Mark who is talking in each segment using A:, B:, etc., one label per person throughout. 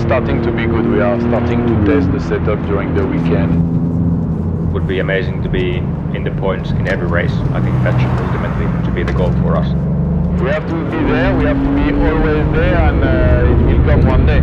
A: starting to be good. We are starting to test the setup during the weekend.
B: It would be amazing to be in the points in every race. I think that should ultimately to be the goal for us.
A: We have to be there, we have to be always there, and it will come one day.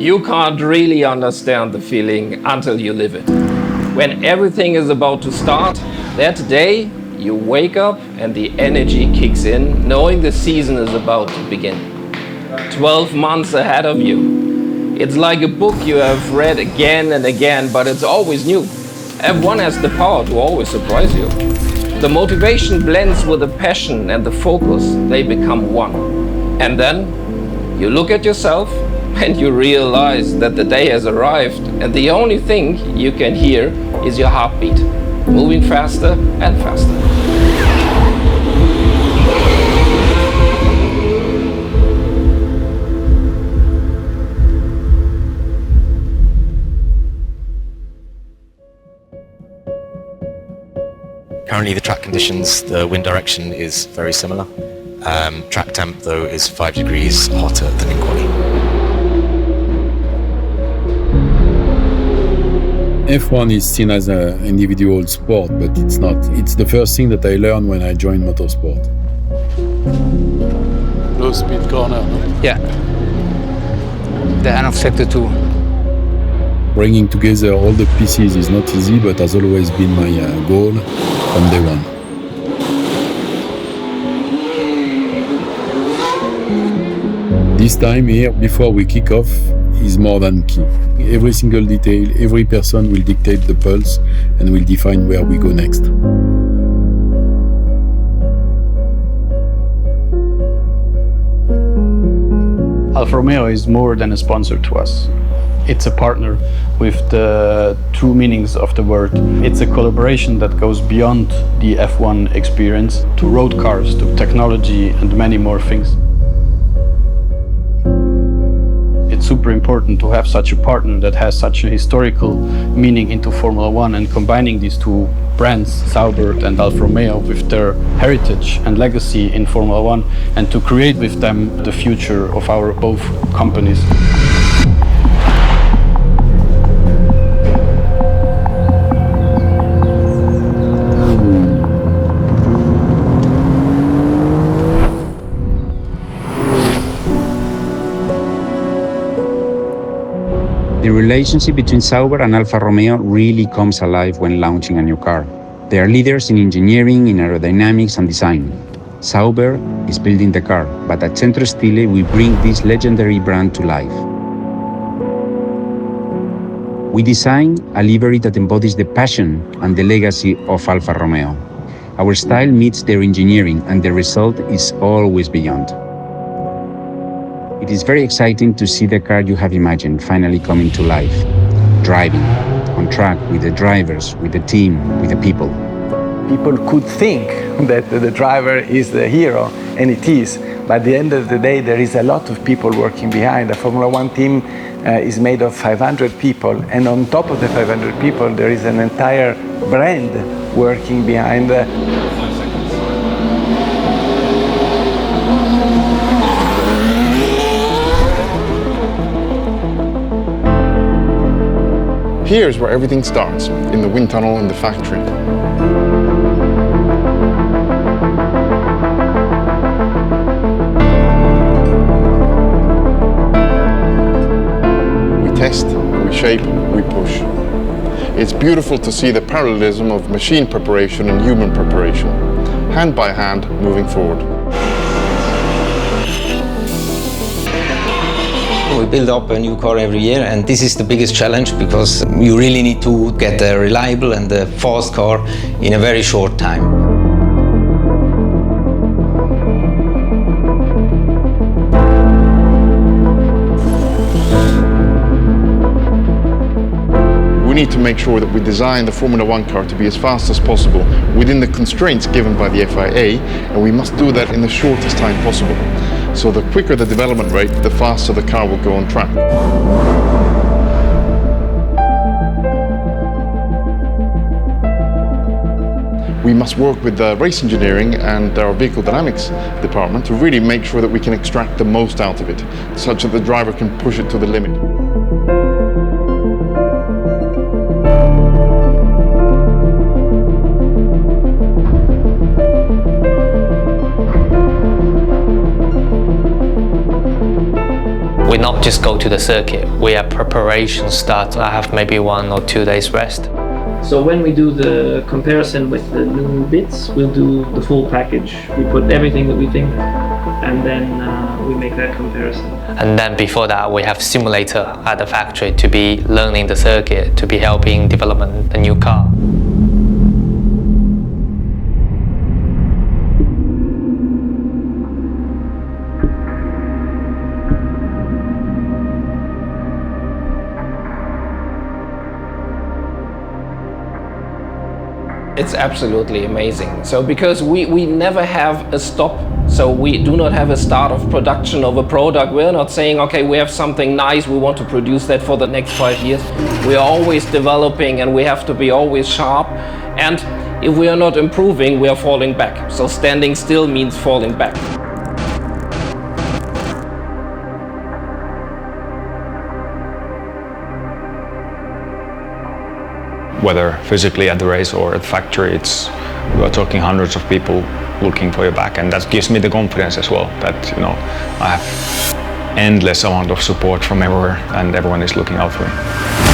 C: You can't really understand the feeling until you live it. When everything is about to start, that day you wake up and the energy kicks in, knowing the season is about to begin. 12 months ahead of you. It's like a book you have read again and again, but it's always new. F1 has the power to always surprise you. The motivation blends with the passion and the focus, they become one. And then you look at yourself and you realize that the day has arrived and the only thing you can hear is your heartbeat, moving faster and faster.
D: Currently the track conditions, the wind direction is very similar. Track temp though is 5 degrees hotter than in quali.
E: F1 is seen as an individual sport, but it's not. It's the first thing that I learned when I joined motorsport.
F: Low speed corner, no?
G: Yeah. The end of sector 2.
E: Bringing together all the pieces is not easy, but has always been my goal from day one. This time here, before we kick off, is more than key. Every single detail, every person will dictate the pulse and will define where we go next.
H: Alfa Romeo is more than a sponsor to us. It's a partner with the true meanings of the word. It's a collaboration that goes beyond the F1 experience to road cars, to technology and many more things. It's super important to have such a partner that has such a historical meaning into Formula One, and combining these two brands, Sauber and Alfa Romeo, with their heritage and legacy in Formula One, and to create with them the future of our both companies.
I: The relationship between Sauber and Alfa Romeo really comes alive when launching a new car. They are leaders in engineering, in aerodynamics and design. Sauber is building the car, but at Centro Stile we bring this legendary brand to life. We design a livery that embodies the passion and the legacy of Alfa Romeo. Our style meets their engineering and the result is always beyond. It is very exciting to see the car you have imagined finally coming to life, driving, on track with the drivers, with the team, with the people.
J: People could think that the driver is the hero, and it is. But at the end of the day, there is a lot of people working behind. The Formula One team is made of 500 people, and on top of the 500 people, there is an entire brand working behind.
F: Here's where everything starts, in the wind tunnel in the factory. We test, we shape, we push. It's beautiful to see the parallelism of machine preparation and human preparation, hand by hand, moving forward.
K: We build up a new car every year, and this is the biggest challenge because you really need to get a reliable and a fast car in a very short time.
F: We need to make sure that we design the Formula One car to be as fast as possible within the constraints given by the FIA, and we must do that in the shortest time possible. So the quicker the development rate, the faster the car will go on track. We must work with the race engineering and our vehicle dynamics department to really make sure that we can extract the most out of it, such that the driver can push it to the limit.
L: We not just go to the circuit, we have preparation start. I have maybe 1 or 2 days rest.
M: So when we do the comparison with the new bits, we'll do the full package. We put everything that we think, and then we make that comparison.
L: And then before that, we have simulator at the factory to be learning the circuit, to be helping development the new car.
C: It's absolutely amazing. So because we never have a stop, so we do not have a start of production of a product. We're not saying, okay, we have something nice, we want to produce that for the next 5 years. We are always developing and we have to be always sharp. And if we are not improving, we are falling back. So standing still means falling back.
N: Whether physically at the race or at the factory, we are talking hundreds of people looking for your back, and that gives me the confidence as well that I have endless amount of support from everywhere and everyone is looking out for me.